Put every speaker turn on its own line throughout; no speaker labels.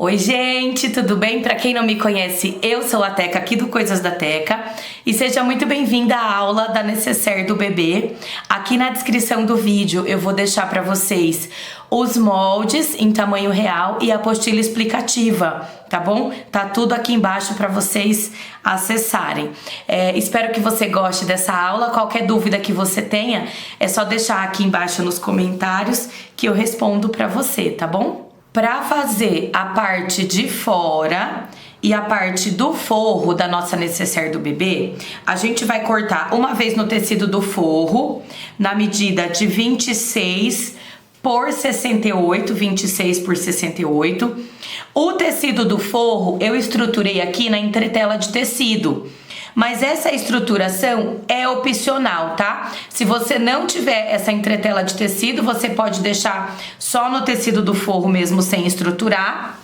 Oi gente, tudo bem? Pra quem não me conhece, eu sou a Teca aqui do Coisas da Teca e seja muito bem-vinda à aula da Necessaire do bebê. Aqui na descrição do vídeo eu vou deixar pra vocês os moldes em tamanho real e a apostila explicativa, tá bom? Tá tudo aqui embaixo pra vocês acessarem. Espero que você goste dessa aula. Qualquer dúvida que você tenha, é só deixar aqui embaixo nos comentários que eu respondo pra você, tá bom? Para fazer a parte de fora e a parte do forro da nossa necessaire do bebê, a gente vai cortar uma vez no tecido do forro, na medida de 26 por 68, 26 por 68. O tecido do forro eu estruturei aqui na entretela de tecido. Mas essa estruturação é opcional, tá? Se você não tiver essa entretela de tecido, você pode deixar só no tecido do forro mesmo sem estruturar.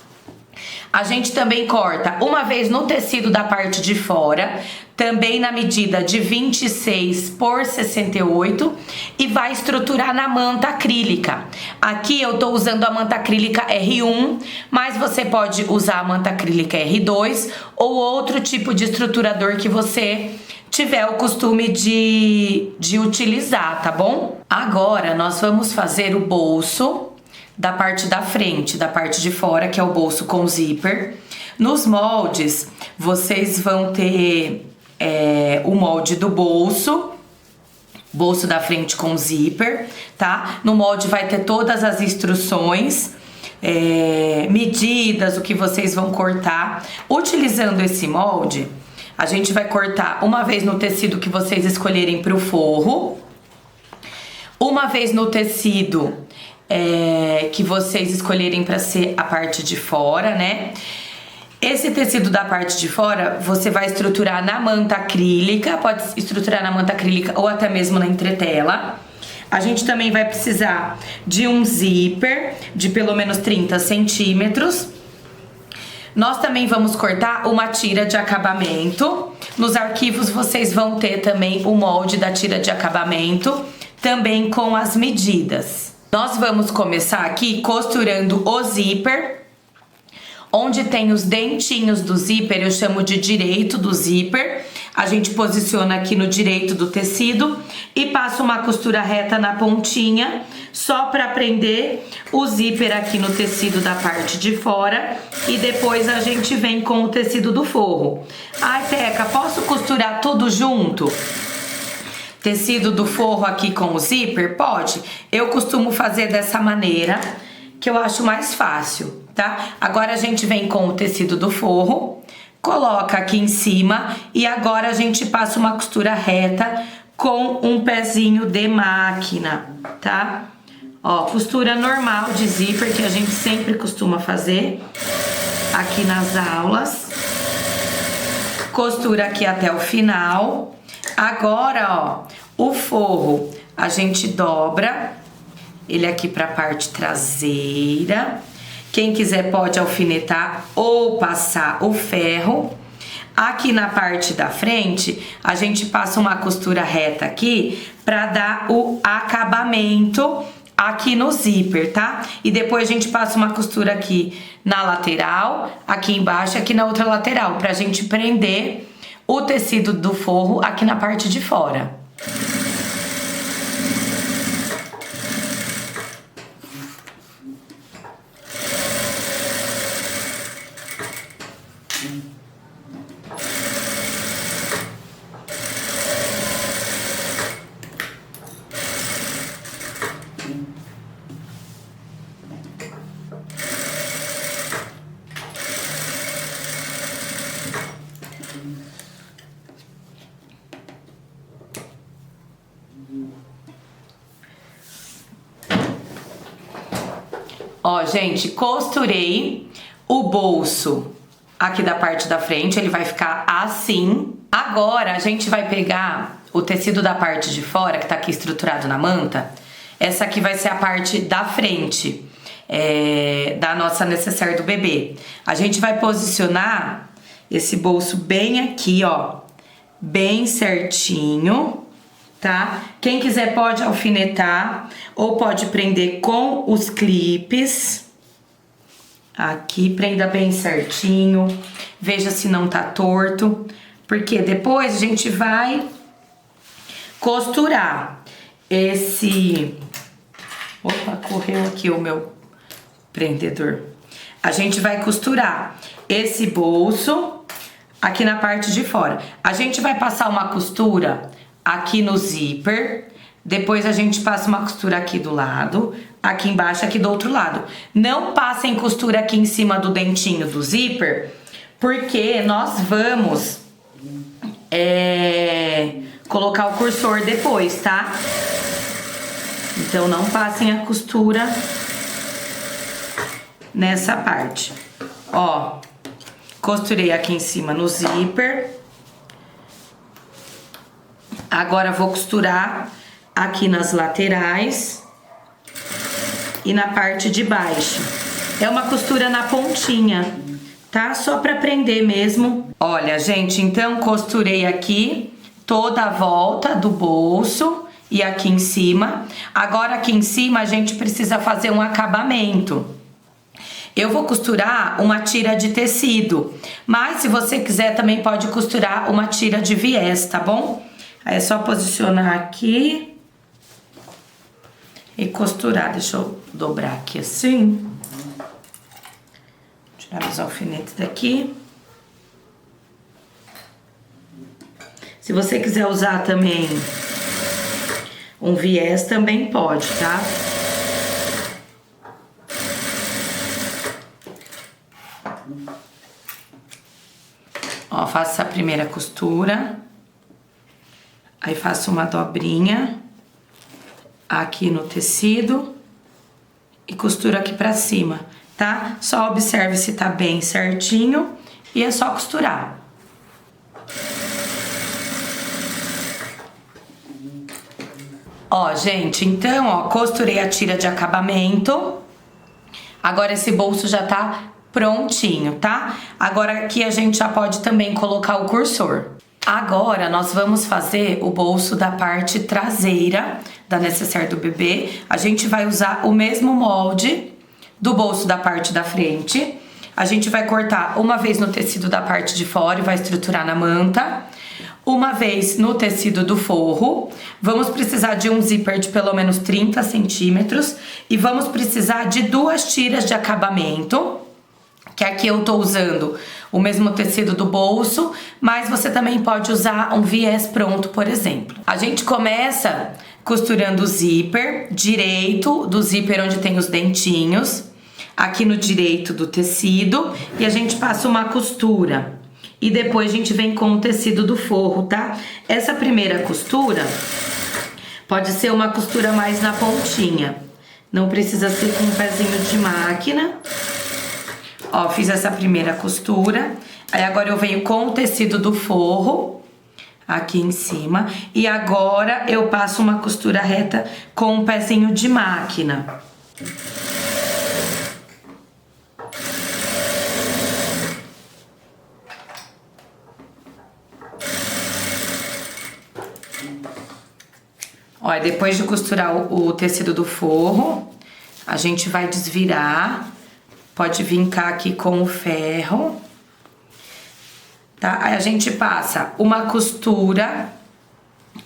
A gente também corta uma vez no tecido da parte de fora, também na medida de 26 por 68 e vai estruturar na manta acrílica. Aqui eu tô usando a manta acrílica R1, mas você pode usar a manta acrílica R2 ou outro tipo de estruturador que você tiver o costume de utilizar, tá bom? Agora nós vamos fazer o bolso da parte da frente, da parte de fora, que é o bolso com zíper. Nos moldes, vocês vão ter o molde do bolso da frente com zíper, tá? No molde vai ter todas as instruções, medidas, o que vocês vão cortar. Utilizando esse molde, a gente vai cortar uma vez no tecido que vocês escolherem para o forro, uma vez no tecido que vocês escolherem para ser a parte de fora, né? Esse tecido da parte de fora você vai estruturar na manta acrílica, pode estruturar na manta acrílica ou até mesmo na entretela. A gente também vai precisar de um zíper de pelo menos 30 centímetros. Nós também vamos cortar uma tira de acabamento. Nos arquivos vocês vão ter também o molde da tira de acabamento, também com as medidas. Nós vamos começar aqui costurando o zíper. Onde tem os dentinhos do zíper, eu chamo de direito do zíper. A gente posiciona aqui no direito do tecido e passa uma costura reta na pontinha, só para prender o zíper aqui no tecido da parte de fora. E depois a gente vem com o tecido do forro. Ai, Teca, posso costurar tudo junto? Tecido do forro aqui com o zíper? Pode. Eu costumo fazer dessa maneira, que eu acho mais fácil, tá? Agora a gente vem com o tecido do forro, coloca aqui em cima e agora a gente passa uma costura reta com um pezinho de máquina, tá? Ó, costura normal de zíper que a gente sempre costuma fazer aqui nas aulas. Costura aqui até o final. Agora, ó, o forro a gente dobra ele aqui para a parte traseira. Quem quiser pode alfinetar ou passar o ferro. Aqui na parte da frente, a gente passa uma costura reta aqui para dar o acabamento aqui no zíper, tá? E depois a gente passa uma costura aqui na lateral, aqui embaixo, aqui na outra lateral, pra gente prender o tecido do forro aqui na parte de fora. Ó, gente, costurei o bolso aqui da parte da frente, ele vai ficar assim. Agora, a gente vai pegar o tecido da parte de fora, que tá aqui estruturado na manta. Essa aqui vai ser a parte da frente da nossa necessaire do bebê. A gente vai posicionar esse bolso bem aqui, ó, bem certinho, tá? Quem quiser pode alfinetar ou pode prender com os clipes. Aqui, prenda bem certinho. Veja se não tá torto. Porque depois a gente vai costurar esse... Opa, correu aqui o meu prendedor. A gente vai costurar esse bolso aqui na parte de fora. A gente vai passar uma costura aqui no zíper. Depois a gente passa uma costura aqui do lado, aqui embaixo, aqui do outro lado. Não passem costura aqui em cima do dentinho do zíper, porque nós vamos colocar o cursor depois, tá? Então não passem a costura nessa parte. Ó, costurei aqui em cima no zíper. Agora vou costurar aqui nas laterais e na parte de baixo. É uma costura na pontinha, tá? Só pra prender mesmo. Olha, gente, então costurei aqui toda a volta do bolso e aqui em cima. Agora aqui em cima a gente precisa fazer um acabamento. Eu vou costurar uma tira de tecido, mas se você quiser também pode costurar uma tira de viés, tá bom? Aí é só posicionar aqui e costurar. Deixa eu dobrar aqui assim. Tirar os alfinetes daqui. Se você quiser usar também um viés, também pode, tá? Ó, faço essa primeira costura. Aí faço uma dobrinha aqui no tecido e costuro aqui pra cima, tá? Só observe se tá bem certinho e é só costurar. Ó, gente, então, ó, costurei a tira de acabamento. Agora esse bolso já tá prontinho, tá? Agora aqui a gente já pode também colocar o cursor. Agora nós vamos fazer o bolso da parte traseira da necessaire do bebê. A gente vai usar o mesmo molde do bolso da parte da frente. A gente vai cortar uma vez no tecido da parte de fora e vai estruturar na manta. Uma vez no tecido do forro. Vamos precisar de um zíper de pelo menos 30 centímetros. E vamos precisar de 2 tiras de acabamento. Que aqui eu tô usando o mesmo tecido do bolso, mas você também pode usar um viés pronto, por exemplo. A gente começa costurando o zíper direito do zíper onde tem os dentinhos, aqui no direito do tecido, e a gente passa uma costura. E depois a gente vem com o tecido do forro, tá? Essa primeira costura pode ser uma costura mais na pontinha. Não precisa ser com um pezinho de máquina. Ó, fiz essa primeira costura. Aí agora eu venho com o tecido do forro aqui em cima. E agora eu passo uma costura reta com um pezinho de máquina. Ó, depois de costurar o tecido do forro, a gente vai desvirar. Pode vincar aqui com o ferro, tá? Aí a gente passa uma costura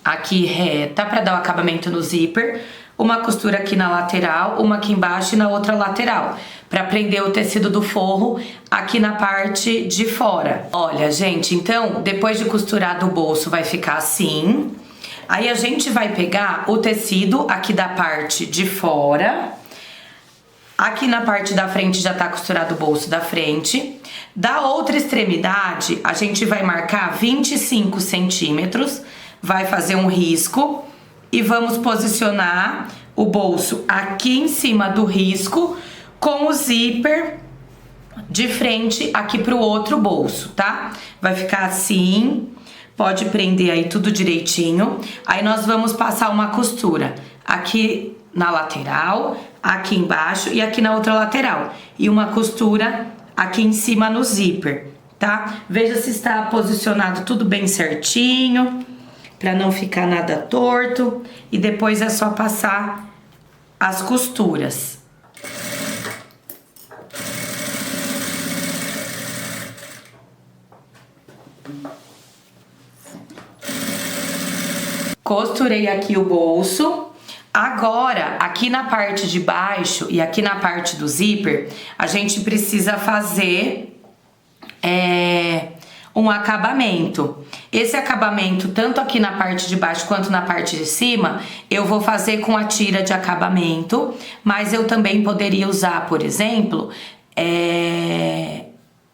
aqui reta pra dar o acabamento no zíper, uma costura aqui na lateral, uma aqui embaixo e na outra lateral, pra prender o tecido do forro aqui na parte de fora. Olha, gente, então, depois de costurar do bolso vai ficar assim. Aí a gente vai pegar o tecido aqui da parte de fora. Aqui na parte da frente já tá costurado o bolso da frente. Da outra extremidade, a gente vai marcar 25 centímetros, vai fazer um risco e vamos posicionar o bolso aqui em cima do risco com o zíper de frente aqui pro outro bolso, tá? Vai ficar assim, pode prender aí tudo direitinho. Aí nós vamos passar uma costura aqui na lateral, aqui embaixo e aqui na outra lateral. E uma costura aqui em cima no zíper, tá? Veja se está posicionado tudo bem certinho, pra não ficar nada torto. E depois é só passar as costuras. Costurei aqui o bolso. Agora, aqui na parte de baixo e aqui na parte do zíper, a gente precisa fazer um acabamento. Esse acabamento, tanto aqui na parte de baixo quanto na parte de cima, eu vou fazer com a tira de acabamento, mas eu também poderia usar, por exemplo,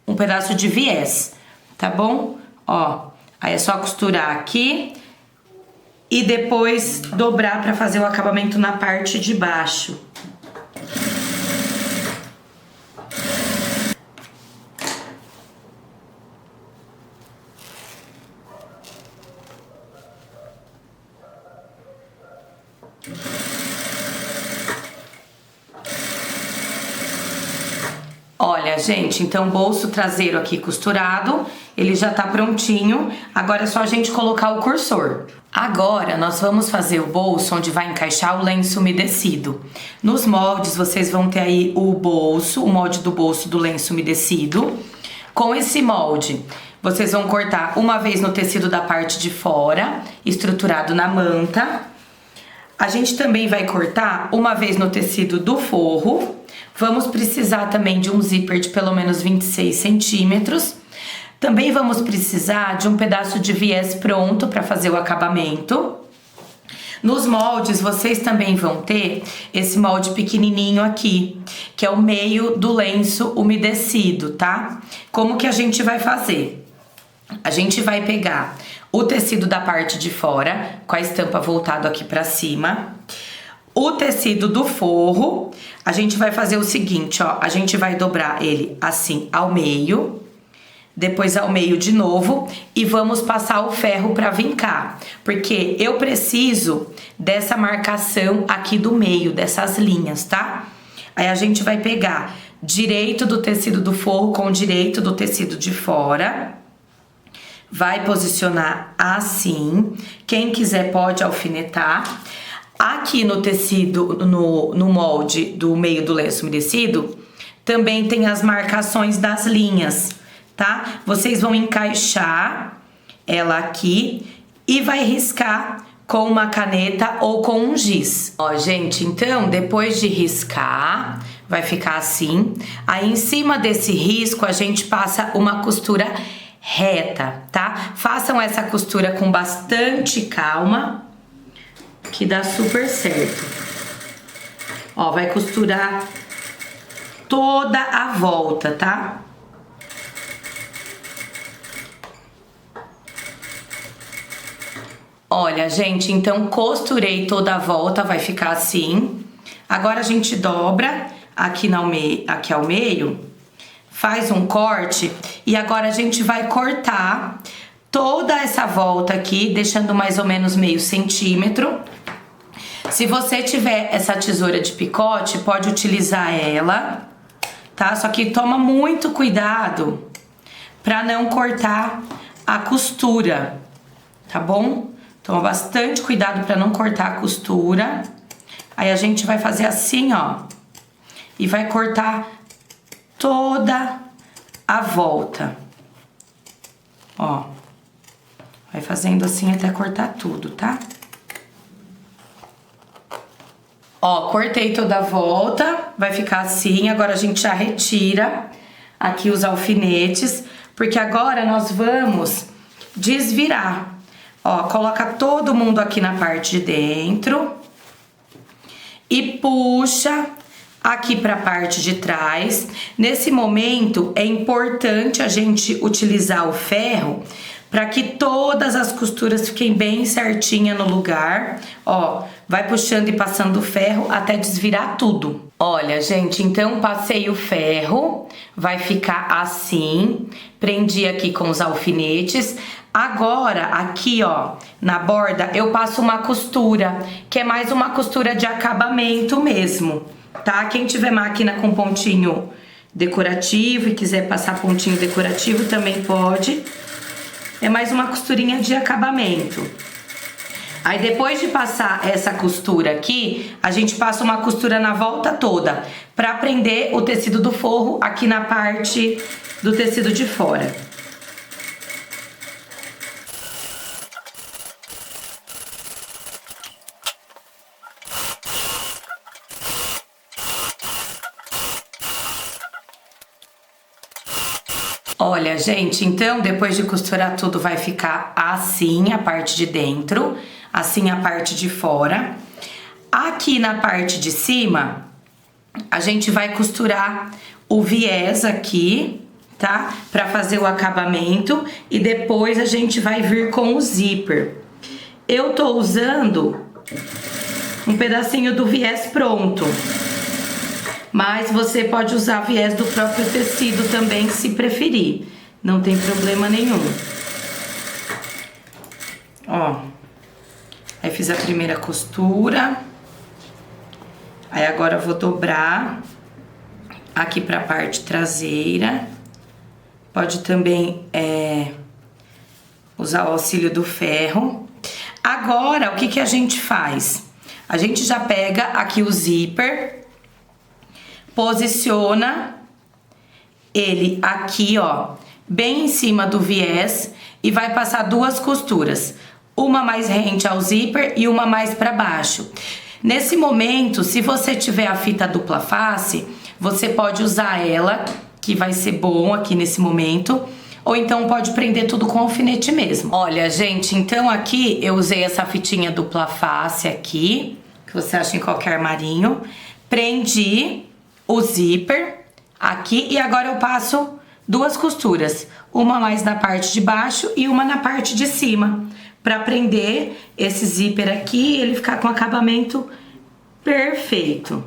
um pedaço de viés, tá bom? Ó, aí é só costurar aqui e depois dobrar para fazer o acabamento na parte de baixo. Olha, gente, então o bolso traseiro aqui costurado, ele já tá prontinho. Agora é só a gente colocar o cursor. Agora nós vamos fazer o bolso onde vai encaixar o lenço umedecido. Nos moldes vocês vão ter aí o molde do bolso do lenço umedecido. Com esse molde, vocês vão cortar uma vez no tecido da parte de fora, estruturado na manta. A gente também vai cortar uma vez no tecido do forro. Vamos precisar também de um zíper de pelo menos 26 centímetros. Também vamos precisar de um pedaço de viés pronto para fazer o acabamento. Nos moldes, vocês também vão ter esse molde pequenininho aqui, que é o meio do lenço umedecido, tá? Como que a gente vai fazer? A gente vai pegar o tecido da parte de fora, com a estampa voltado aqui para cima. O tecido do forro, a gente vai fazer o seguinte, ó. A gente vai dobrar ele assim ao meio, depois ao meio de novo e vamos passar o ferro para vincar, porque eu preciso dessa marcação aqui do meio, dessas linhas, tá? Aí a gente vai pegar direito do tecido do forro com direito do tecido de fora, vai posicionar assim. Quem quiser pode alfinetar. Aqui no tecido, no molde do meio do lenço umedecido, também tem as marcações das linhas, tá? Vocês vão encaixar ela aqui e vai riscar com uma caneta ou com um giz. Ó, gente, então, depois de riscar, vai ficar assim. Aí, em cima desse risco, a gente passa uma costura reta, tá? Façam essa costura com bastante calma, que dá super certo. Ó, vai costurar toda a volta, tá? Olha, gente, então costurei toda a volta, vai ficar assim. Agora a gente dobra aqui ao meio, faz um corte e agora a gente vai cortar toda essa volta aqui, deixando mais ou menos meio centímetro. Se você tiver essa tesoura de picote, pode utilizar ela, tá? Só que toma muito cuidado pra não cortar a costura, tá bom? Toma bastante cuidado pra não cortar a costura. Aí a gente vai fazer assim, ó, e vai cortar toda a volta, ó. Vai fazendo assim até cortar tudo, tá? Ó, cortei toda a volta, vai ficar assim. Agora a gente já retira aqui os alfinetes, porque agora nós vamos desvirar. Ó, coloca todo mundo aqui na parte de dentro e puxa aqui para a parte de trás. Nesse momento é importante a gente utilizar o ferro para que todas as costuras fiquem bem certinha no lugar. Ó, vai puxando e passando o ferro até desvirar tudo. Olha, gente, então passei o ferro, vai ficar assim. Prendi aqui com os alfinetes. Agora, aqui, ó, na borda, eu passo uma costura, que é mais uma costura de acabamento mesmo, tá? Quem tiver máquina com pontinho decorativo e quiser passar pontinho decorativo também pode. É mais uma costurinha de acabamento. Aí depois de passar essa costura aqui, a gente passa uma costura na volta toda, pra prender o tecido do forro aqui na parte do tecido de fora. Olha, gente, então depois de costurar tudo vai ficar assim a parte de dentro, assim a parte de fora. Aqui na parte de cima, a gente vai costurar o viés aqui, tá? Pra fazer o acabamento e depois a gente vai vir com o zíper. Eu tô usando um pedacinho do viés pronto, mas você pode usar viés do próprio tecido também, se preferir. Não tem problema nenhum. Ó, aí fiz a primeira costura. Aí agora eu vou dobrar aqui pra parte traseira. Pode também usar o auxílio do ferro. Agora, o que que a gente faz? A gente já pega aqui o zíper, posiciona ele aqui, ó, bem em cima do viés e vai passar duas costuras. Uma mais rente ao zíper e uma mais pra baixo. Nesse momento, se você tiver a fita dupla face, você pode usar ela, que vai ser bom aqui nesse momento, ou então pode prender tudo com alfinete mesmo. Olha, gente, então aqui eu usei essa fitinha dupla face aqui, que você acha em qualquer armarinho. Prendi o zíper aqui e agora eu passo duas costuras, uma mais na parte de baixo e uma na parte de cima, pra prender esse zíper aqui e ele ficar com acabamento perfeito.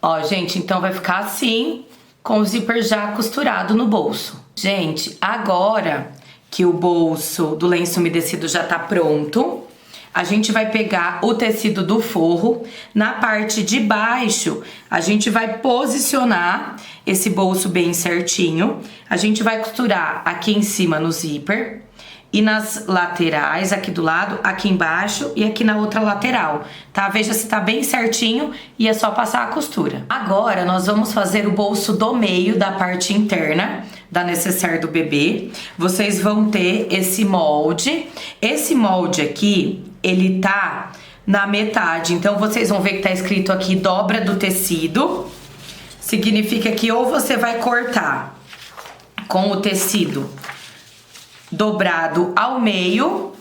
Ó, gente, então vai ficar assim, com o zíper já costurado no bolso. Gente, agora que o bolso do lenço umedecido já tá pronto, a gente vai pegar o tecido do forro. Na parte de baixo, a gente vai posicionar esse bolso bem certinho. A gente vai costurar aqui em cima no zíper e nas laterais, aqui do lado, aqui embaixo e aqui na outra lateral, tá? Veja se tá bem certinho e é só passar a costura. Agora, nós vamos fazer o bolso do meio da parte interna da necessaire do bebê. Vocês vão ter esse molde. Esse molde aqui, ele tá na metade, então vocês vão ver que tá escrito aqui dobra do tecido. Significa que ou você vai cortar com o tecido dobrado ao meio,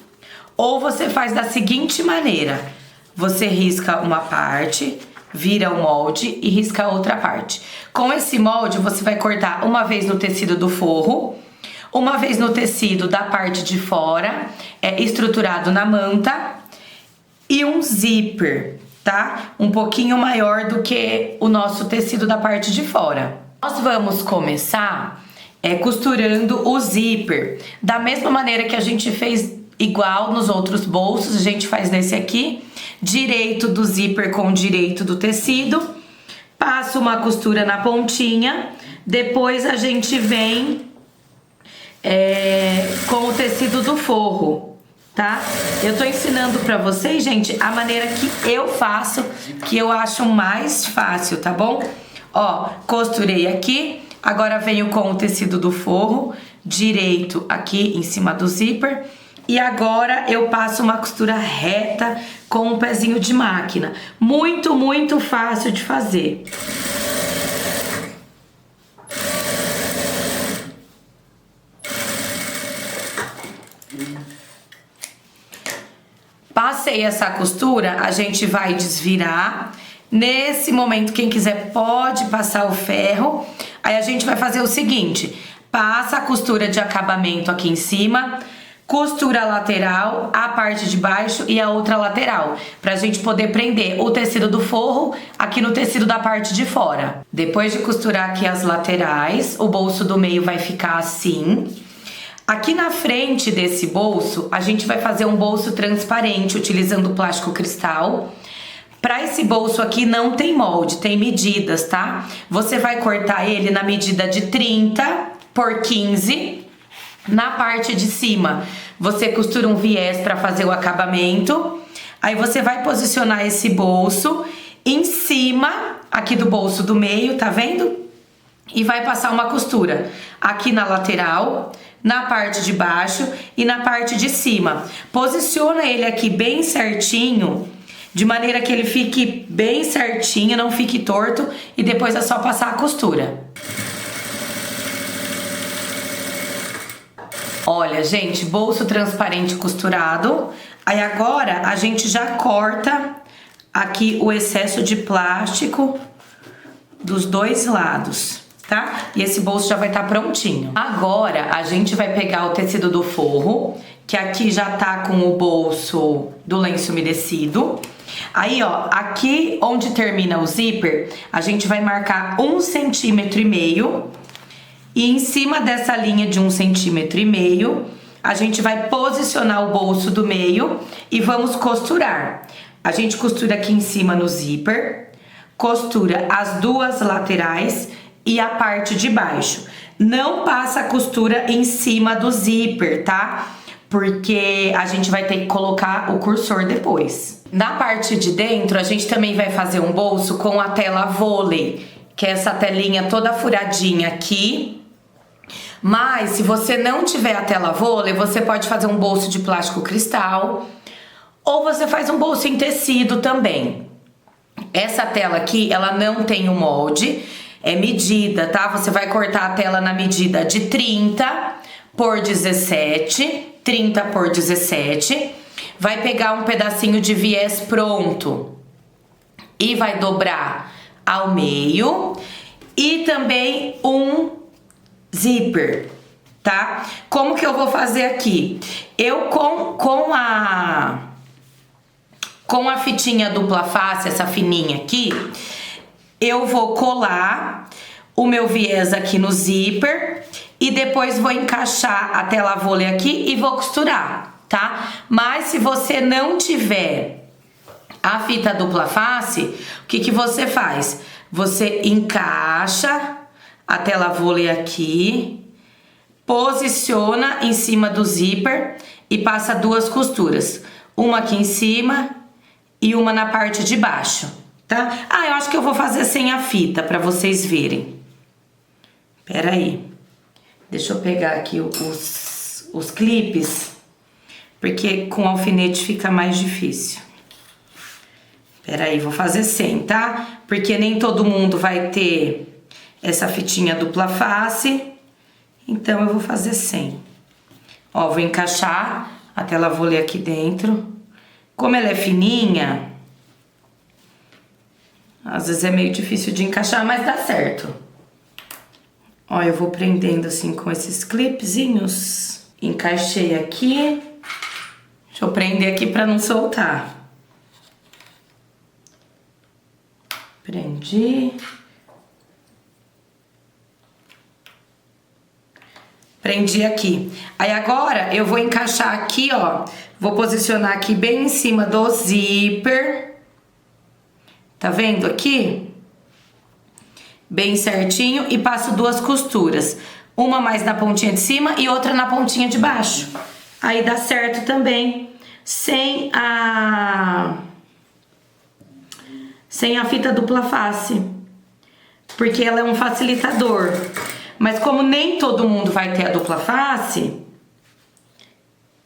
ou você faz da seguinte maneira: você risca uma parte, vira o molde e risca a outra parte. Com esse molde você vai cortar uma vez no tecido do forro, uma vez no tecido da parte de fora, estruturado na manta, e um zíper, tá? Um pouquinho maior do que o nosso tecido da parte de fora. Nós vamos começar costurando o zíper da mesma maneira que a gente fez igual nos outros bolsos. A gente faz nesse aqui, direito do zíper com direito do tecido, passa uma costura na pontinha, depois a gente vem com o tecido do forro, tá? Eu tô ensinando pra vocês, gente, a maneira que eu faço, que eu acho mais fácil, tá bom? Ó, costurei aqui, agora venho com o tecido do forro, direito aqui em cima do zíper, e agora eu passo uma costura reta com um pezinho de máquina. Muito, muito fácil de fazer. Passei essa costura, a gente vai desvirar. Nesse momento, quem quiser pode passar o ferro. Aí a gente vai fazer o seguinte: passa a costura de acabamento aqui em cima, costura a lateral, a parte de baixo e a outra lateral, pra gente poder prender o tecido do forro aqui no tecido da parte de fora. Depois de costurar aqui as laterais, o bolso do meio vai ficar assim. Aqui na frente desse bolso, a gente vai fazer um bolso transparente, utilizando plástico cristal. Para esse bolso aqui não tem molde, tem medidas, tá? Você vai cortar ele na medida de 30 por 15. Na parte de cima, você costura um viés para fazer o acabamento. Aí você vai posicionar esse bolso em cima aqui do bolso do meio, tá vendo? E vai passar uma costura aqui na lateral, na parte de baixo e na parte de cima. Posiciona ele aqui bem certinho, de maneira que ele fique bem certinho, não fique torto, e depois é só passar a costura. Olha, gente, bolso transparente costurado. Aí agora a gente já corta aqui o excesso de plástico dos dois lados, tá? E esse bolso já vai estar prontinho. Agora a gente vai pegar o tecido do forro, que aqui já tá com o bolso do lenço umedecido. Aí, ó, aqui onde termina o zíper, a gente vai marcar 1,5 cm. E em cima dessa linha de 1,5 cm, a gente vai posicionar o bolso do meio e vamos costurar. A gente costura aqui em cima no zíper, costura as duas laterais e a parte de baixo. Não passa a costura em cima do zíper, tá? Porque a gente vai ter que colocar o cursor depois. Na parte de dentro, a gente também vai fazer um bolso com a tela vôlei, que é essa telinha toda furadinha aqui. Mas se você não tiver a tela vôlei, você pode fazer um bolso de plástico cristal ou você faz um bolso em tecido também. Essa tela aqui, ela não tem o molde, é medida, tá? Você vai cortar a tela na medida de 30 por 17, 30 por 17. Vai pegar um pedacinho de viés pronto e vai dobrar ao meio. E também um zíper, tá? Como que eu vou fazer aqui? Eu com a fitinha dupla face, essa fininha aqui, eu vou colar o meu viés aqui no zíper e depois vou encaixar a tela vôlei aqui e vou costurar, tá? Mas se você não tiver a fita dupla face, o que que você faz? Você encaixa a tela vôlei aqui, posiciona em cima do zíper e passa duas costuras. Uma aqui em cima e uma na parte de baixo, tá? Ah, eu acho que eu vou fazer sem a fita pra vocês verem. Pera aí. Deixa eu pegar aqui os clipes, porque com alfinete fica mais difícil. Pera aí, vou fazer sem, tá? Porque nem todo mundo vai ter essa fitinha dupla face, então eu vou fazer sem. Ó, vou encaixar a tela vôlei aqui dentro. Como ela é fininha, às vezes é meio difícil de encaixar, mas dá certo. Ó, eu vou prendendo assim com esses clipezinhos. Encaixei aqui. Deixa eu prender aqui pra não soltar. Prendi. Prendi aqui. Aí agora eu vou encaixar aqui, ó. Vou posicionar aqui bem em cima do zíper. Tá vendo aqui? Bem certinho. E passo duas costuras. Uma mais na pontinha de cima e outra na pontinha de baixo. Aí dá certo também. Sem a fita dupla face. Porque ela é um facilitador. Mas como nem todo mundo vai ter a dupla face,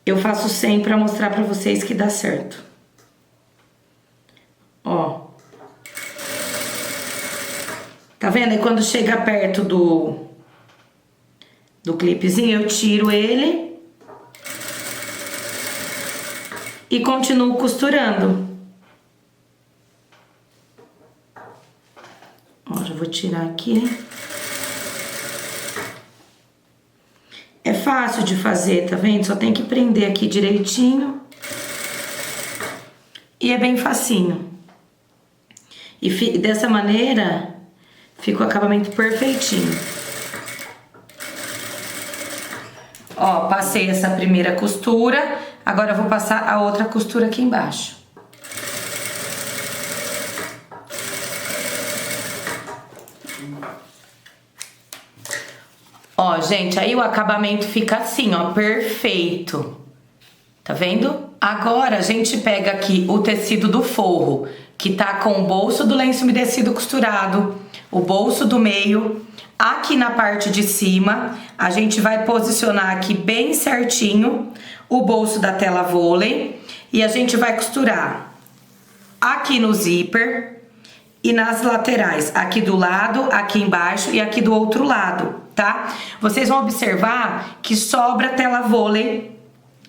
eu faço sem pra mostrar pra vocês que dá certo. Ó. Tá vendo? E quando chega perto do clipezinho, eu tiro ele e continuo costurando. Ó, já vou tirar aqui. É fácil de fazer, tá vendo? Só tem que prender aqui direitinho. E é bem facinho. E dessa maneira, fica o acabamento perfeitinho. Ó, passei essa primeira costura. Agora eu vou passar a outra costura aqui embaixo. Ó, gente, aí o acabamento fica assim, ó, perfeito. Tá vendo? Agora a gente pega aqui o tecido do forro, que tá com o bolso do lenço umedecido costurado, o bolso do meio. Aqui na parte de cima, a gente vai posicionar aqui bem certinho o bolso da tela vôlei e a gente vai costurar aqui no zíper e nas laterais, aqui do lado, aqui embaixo e aqui do outro lado, tá? Vocês vão observar que sobra tela vôlei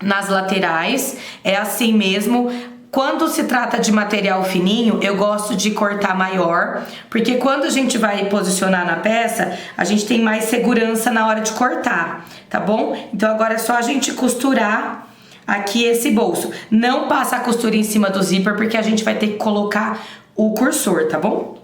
nas laterais, é assim mesmo. Quando se trata de material fininho, eu gosto de cortar maior, porque quando a gente vai posicionar na peça, a gente tem mais segurança na hora de cortar, tá bom? Então agora é só a gente costurar aqui esse bolso. Não passa a costura em cima do zíper, porque a gente vai ter que colocar o cursor, tá bom?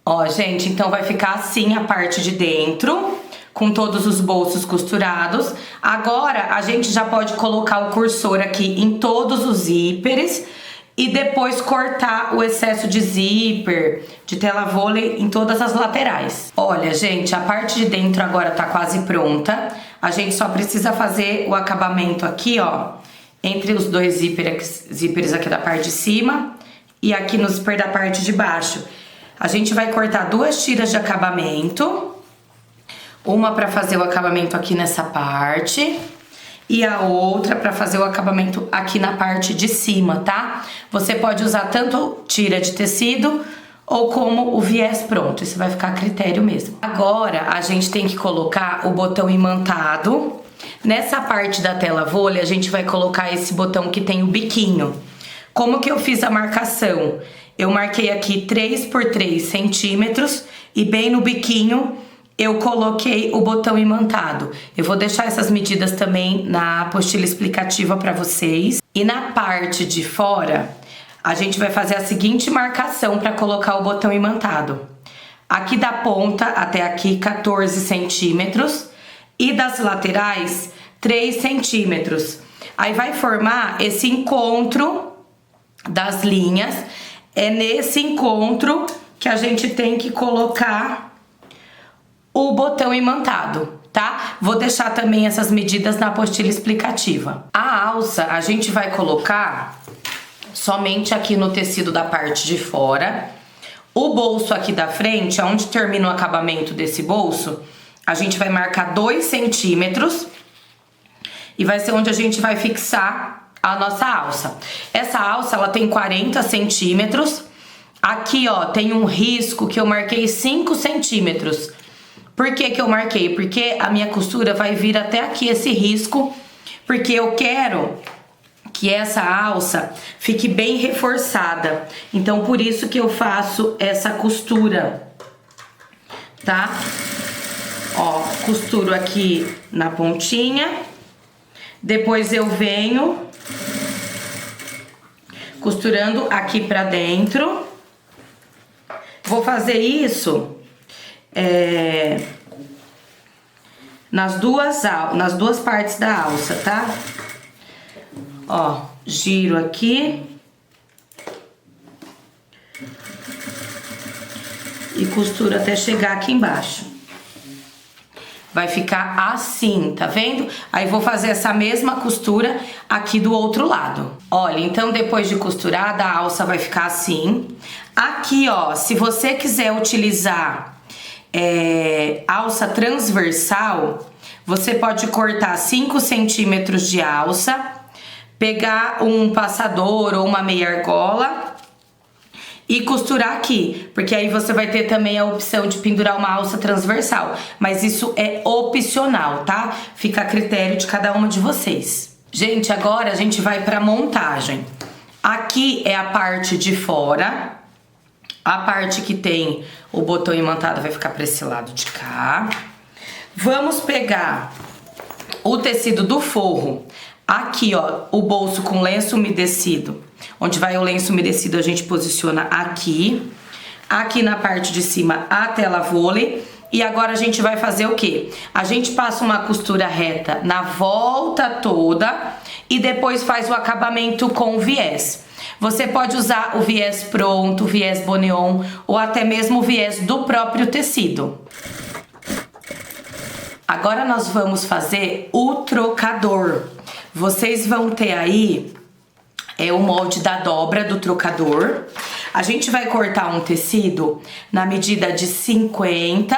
Ó, gente, então vai ficar assim a parte de dentro, com todos os bolsos costurados. Agora a gente já pode colocar o cursor aqui em todos os zíperes e depois cortar o excesso de zíper, de tela vôlei em todas as laterais. Olha, gente, a parte de dentro agora tá quase pronta. A gente só precisa fazer o acabamento aqui, ó, entre os dois zíperes aqui da parte de cima e aqui no zíper da parte de baixo. A gente vai cortar 2 tiras de acabamento. Uma para fazer o acabamento aqui nessa parte e a outra para fazer o acabamento aqui na parte de cima, tá? Você pode usar tanto tira de tecido ou como o viés pronto, isso vai ficar a critério mesmo. Agora a gente tem que colocar o botão imantado. Nessa parte da tela vôlei a gente vai colocar esse botão que tem o biquinho. Como que eu fiz a marcação? Eu marquei aqui 3 por 3 centímetros e bem no biquinho eu coloquei o botão imantado. Eu vou deixar essas medidas também na apostila explicativa para vocês. E na parte de fora, a gente vai fazer a seguinte marcação para colocar o botão imantado. Aqui da ponta até aqui, 14 centímetros. E das laterais, 3 centímetros. Aí vai formar esse encontro das linhas. É nesse encontro que a gente tem que colocar o botão imantado, tá? Vou deixar também essas medidas na apostila explicativa. A alça a gente vai colocar somente aqui no tecido da parte de fora. O bolso aqui da frente, onde termina o acabamento desse bolso, a gente vai marcar 2 centímetros e vai ser onde a gente vai fixar a nossa alça. Essa alça, ela tem 40 centímetros. Aqui, ó, tem um risco que eu marquei 5 centímetros. Por que que eu marquei? Porque a minha costura vai vir até aqui esse risco, porque eu quero que essa alça fique bem reforçada. Então, por isso que eu faço essa costura, tá? Ó, costuro aqui na pontinha, depois eu venho costurando aqui pra dentro. Vou fazer isso nas duas partes da alça, tá? Ó, giro aqui e costuro até chegar aqui embaixo. Vai ficar assim, tá vendo? Aí vou fazer essa mesma costura aqui do outro lado. Olha, então depois de costurada, a alça vai ficar assim. Aqui, ó, se você quiser utilizar alça transversal, você pode cortar 5 centímetros de alça, pegar um passador ou uma meia argola e costurar aqui, porque aí você vai ter também a opção de pendurar uma alça transversal, mas isso é opcional, tá? Fica a critério de cada uma de vocês. Gente, agora a gente vai pra montagem. Aqui é a parte de fora, a parte que tem o botão imantado vai ficar pra esse lado de cá. Vamos pegar o tecido do forro, aqui ó, o bolso com lenço umedecido. Onde vai o lenço umedecido a gente posiciona aqui. Aqui na parte de cima a tela vôlei. E agora a gente vai fazer o quê? A gente passa uma costura reta na volta toda e depois faz o acabamento com viés. Você pode usar o viés pronto, o viés boneon ou até mesmo o viés do próprio tecido. Agora nós vamos fazer o trocador. Vocês vão ter aí o molde da dobra do trocador. A gente vai cortar um tecido na medida de 50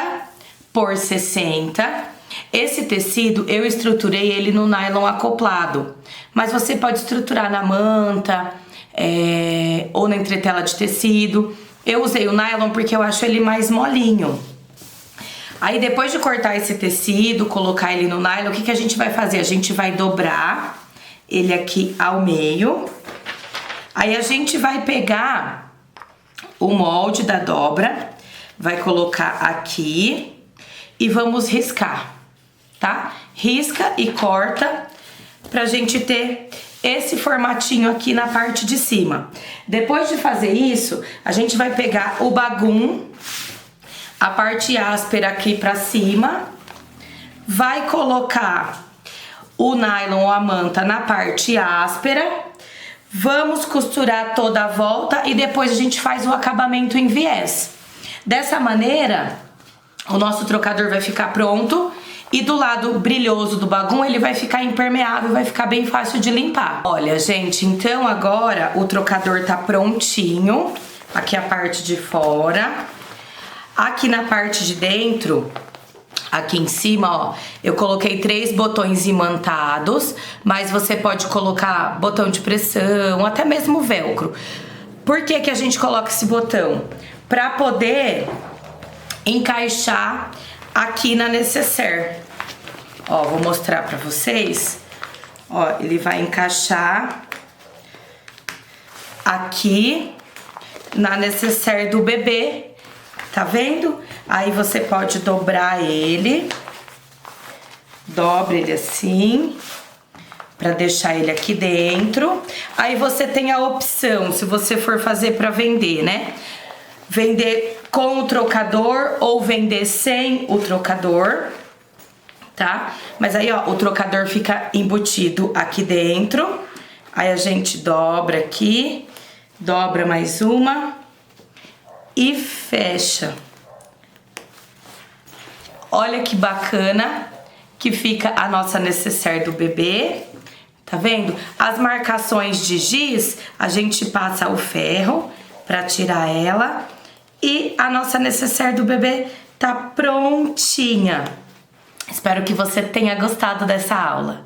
por 60. Esse tecido, eu estruturei ele no nylon acoplado, mas você pode estruturar na manta, ou na entretela de tecido. Eu usei o nylon porque eu acho ele mais molinho. Aí depois de cortar esse tecido, colocar ele no nylon, o que a gente vai fazer? A gente vai dobrar ele aqui ao meio. Aí a gente vai pegar o molde da dobra, vai colocar aqui e vamos riscar, tá? Risca e corta pra gente ter esse formatinho aqui na parte de cima. Depois de fazer isso, a gente vai pegar o bagum, a parte áspera aqui pra cima, vai colocar o nylon ou a manta na parte áspera, vamos costurar toda a volta e depois a gente faz o acabamento em viés. Dessa maneira, o nosso trocador vai ficar pronto e do lado brilhoso do bagum ele vai ficar impermeável, vai ficar bem fácil de limpar. Olha, gente, então agora o trocador tá prontinho. Aqui a parte de fora. Aqui na parte de dentro, aqui em cima, ó, eu coloquei 3 botões imantados, mas você pode colocar botão de pressão, até mesmo velcro. Por que a gente coloca esse botão? Pra poder encaixar aqui na necessaire. Ó, vou mostrar pra vocês. Ó, ele vai encaixar aqui na necessaire do bebê. Tá vendo? Aí você pode dobrar ele. Dobra ele assim, pra deixar ele aqui dentro. Aí você tem a opção, se você for fazer pra vender, né? Vender com o trocador ou vender sem o trocador, tá? Mas aí, ó, o trocador fica embutido aqui dentro. Aí a gente dobra aqui, dobra mais uma e fecha. Olha que bacana que fica a nossa necessaire do bebê. Tá vendo? As marcações de giz, a gente passa o ferro pra tirar ela. E a nossa necessaire do bebê tá prontinha. Espero que você tenha gostado dessa aula.